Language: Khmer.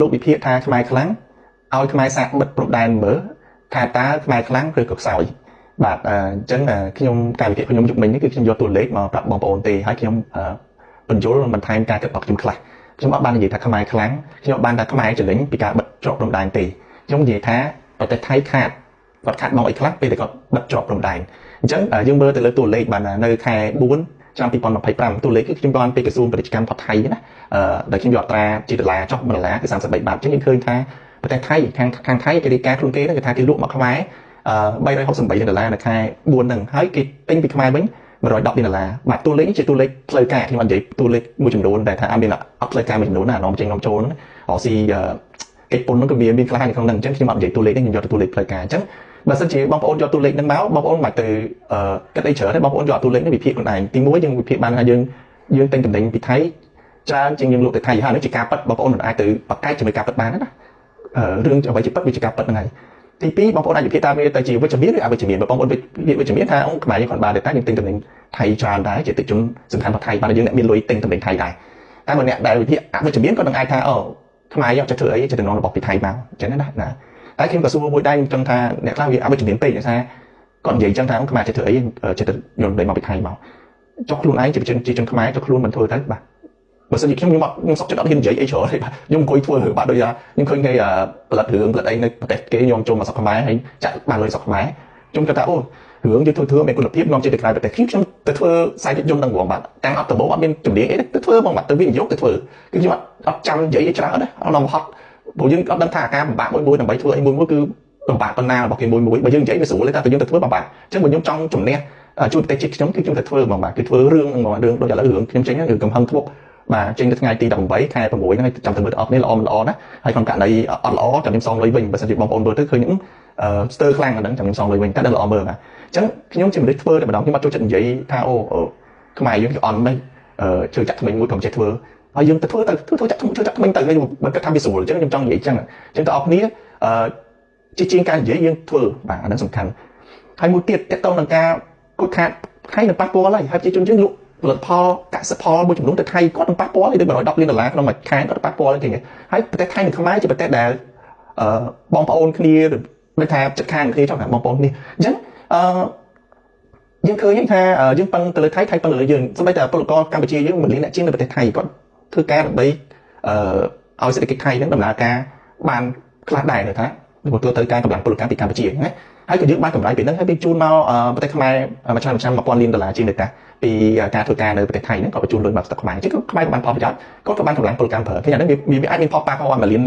លោកវិភាគថាខ្មែរខ្លាំងឲ្យខ្មែរសាកបិទព្រំដែនមើលថាតើខ្មែរខ្លាំងឬក៏ខ្សោយបាទអញ្ចឹងខ្ញុំការវិភាគខ្ញុំយុគមិញនេះគឺខ្ញុំយកតួលេខមកប្រាប់បងប្អូនទេហើយខ្ញុំបញ្យល់បន្ថែមការគិតរបស់ខ្ញុំខ្លះខ្ញុំអត់បាននិយាយថាខ្មែរខ្លាំងខ្ញុំបានថាខ្មែរចលិញពីការបិទច្រកព្រំដែនទេខ្ញុំនិយាយថាប្រទេសថៃខាតគាត់ខាត់បងអីខ្លះពេលតែគាត់បិទច្រកព្រំដែនអញ្ចឹងយើងមើលទៅលើតួលេខបាននៅខែ4ឆ្នាំ2025តួលេខគឺខ្ញុំបានពីក្រសួងពាណិជ្ជកម្មផុតថៃណាដែលខ្ញុំយកត្រាជាដុល្លារចុះ1ដុល្លារគឺ33បាតអញ្ចឹងយើងឃើញថាប្រទេសថៃខាងថៃគេរាយការណ៍ខ្លួនគេគឺថាគេលក់មកខ្មែរ368លានដុល្លារនៅខែ4ហ្នឹងហើយគេទិញពីខ្មែរវិញ110លានដុល្លារបាទតួលេខនេះជាតួលេខផ្លូវការខ្ញុំអត់និយាយតួលេខមួយចំនួនដែលថាមានអត់ផ្លូវការមួយចំនួនណានាំចេញនាំចូលហ្នឹងរកស៊ីកិច្ចពន្ធហ្នឹងក៏មានខ្លះនៅក្នុងហ្នឹងអញ្ចឹងខ្ញុំអត់និយាយតួលេខនេះខ្ញុំយកតួលេខផ្លូវការអញ្ចឹងបើសិនជាបងប្អូនយកតួលេខហ្នឹងមកបងប្អូនមិនទៅគិតអីច្រើនទេបងប្អូនយកតួលេខនេះវិភាគខ្លួនឯងទី1យើងវិភាគបានថាយើងទិញតំណែងពីថៃច្រើនជាងយើងលក់ទៅថៃហើយនេះជាការប៉ັດបងប្អូនមិនអាចទៅបកកែកជាមួយការប៉ັດបានណារឿងអ្វីជាប៉ັດវាជាការប៉ັດហ្នឹងហើយទី2បងប្អូនអាចវិភាគតាមវាទៅជាវិជ្ជមានឬអវិជ្ជមានបើបងប្អូនវិជ្ជមានថាអង្គខ្មែរយើងគាត់បានតែយើងទិញតំណែងថៃច្រើនដែរជាតិជនសំខាន់របស់ថៃបានយើងអ្នកមានលុយទិញតំណែងថៃដែរតែម្នាក់ដែលវិភាគអវិជ្ជមានក៏នឹងអាចថាខ្មែរយកចិត្តធ្វើអីជាតំណងរបស់ពីថៃមកអញ្ចឹងណាតែខ្ញុំក៏សួរមួយដែរខ្ញុំចង់ថាអ្នកខ្លះវាអវិជ្ជមានពេកថាគាត់និយាយអញ្ចឹងថាខ្មែរចេះធ្វើអីចេះទៅយកតំណែងមកពីថៃមកចុះខ្លួនឯងជាជនខ្មែរចុះខ្លួនមិនធ្វើទៅបាទបើសិនជាខ្ញុំសុខចិត្តអត់ហ៊ាននិយាយអីច្រើនទេបាទខ្ញុំអង្គុយធ្វើរឿងបាទដូចថាខ្ញុំឃើញគេផលិតរឿងផលិតអីនៅប្រទេសគេខ្ញុំចូលមកស្រុកខ្មែរហើយចាក់បានលុយស្រុកខ្មែរខ្ញុំគិតថារឿងយើងធ្វើមានគុណភាពនាំចេញទៅក្រៅប្រទេសខ្ញុំទៅធ្វើខ្សែភាពយន្តហ្នឹងហ្មងបាទទាំងអត់ដំបូងអត់មានជំនាញអីទៅធ្វើហ្មងបាទទៅវិនិយោគទៅធ្វើគឺខ្ញុំអត់ចាំនិយាយអីច្រើនណាអត់នាំហត់ព្រោះយើងអត់ដឹងថាការពិបាកមួយដើម្បីធ្វើអីមួយគឺពិបាកប៉ុណ្ណារបស់គេមួយបើយើងនិយាយវាស្រួលទេតែយើងទៅធ្វើពិបាកអញ្ចឹងបើខ្ញុំចង់ជំនះជួយប្រទេសជាតិខ្ញុំគឺខ្ញុំទៅធ្វើហ្មងបាទគឺធ្វើរឿងហ្មងរឿងដូចឥឡូវរឿងខ្ញុំចេញគឺកំហឹងធ្មប់បាទចេញទៅថ្ងៃទី18ខែ6ហ្នឹងហើយចាំទៅមើលអស់គ្នាល្អមិនល្អណាហើយក្នុងករណីអត់ល្អចាំខ្ញុំសងលុយវិញបើសិនជាបងប្អូនមើលទៅឃើញស្ទើរខ្លាំងអាហ្នឹងចាំខ្ញុំសងលុយវិញតែដល់ល្អមើលបាទអញ្ចឹងខ្ញុំជាមនុស្សធ្វើតែម្ដងខ្ញុំអត់ចូលចិត្តនិយាយថាខ្មែរយើងគេអន់មិនជឿចាក់ថ្មីមួយកុំចេះធ្វើហើយយើងទៅធ្វើចាក់ថ្មីទៅបើគាត់ថាវាស្រួលអញ្ចឹងខ្ញុំចង់និយាយអញ្ចឹងទាំងអស់គ្នាជាការនិយាយយើងធ្វើបាទអាហ្នឹងសំខាន់ហើយមួយទៀតតកតងនឹងការខូចខាតថៃនឹងប៉ះពាល់ហើយប្រជាជនយើងលក់ផលិតផលកសិផលមួយចំនួនទៅថៃគាត់នឹងប៉ះពាល់ទៅ110លានដុល្លារក្នុងមួយខែគាត់ប៉ះពាល់អញ្ចឹងហើយប្រទេសថៃនិងខ្មែរជាប្រទេសដែលបងប្អូនគ្នាដូចថាចិត្តខាងគ្នាចង់ថាបងប្អូនគ្នាអញ្ចឹងយើងឃើញថាយើងប៉ឹងទៅលើថៃប៉ឹងទៅលើយើងសូម្បីតែពលករកម្ពុជាយើង1លានអ្នកជាងនៅប្រទេសថៃគាត់ធ្វើការដើម្បីឲ្យសេដ្ឋកិច្ចថៃនឹងដំណើរការបានខ្លះដែរថាទទួលទៅការកម្លាំងពលកម្មពីកម្ពុជាណាហើយក៏យើងបានកម្រៃពីហ្នឹងហើយវាជូនមកប្រទេសខ្មែរមួយឆ្នាំ1000លានដុល្លារជាងទៅតាពីការធ្វើការនៅប្រទេសថៃហ្នឹងក៏បញ្ជូនលុយមកស្រុកខ្មែរអញ្ចឹងខ្មែរក៏បានផលប្រយោជន៍គាត់ក៏បានកម្លាំងពលកម្មប្រើឃើញអាហ្នឹងវាអាចមានផលប៉ះពាល់1លាន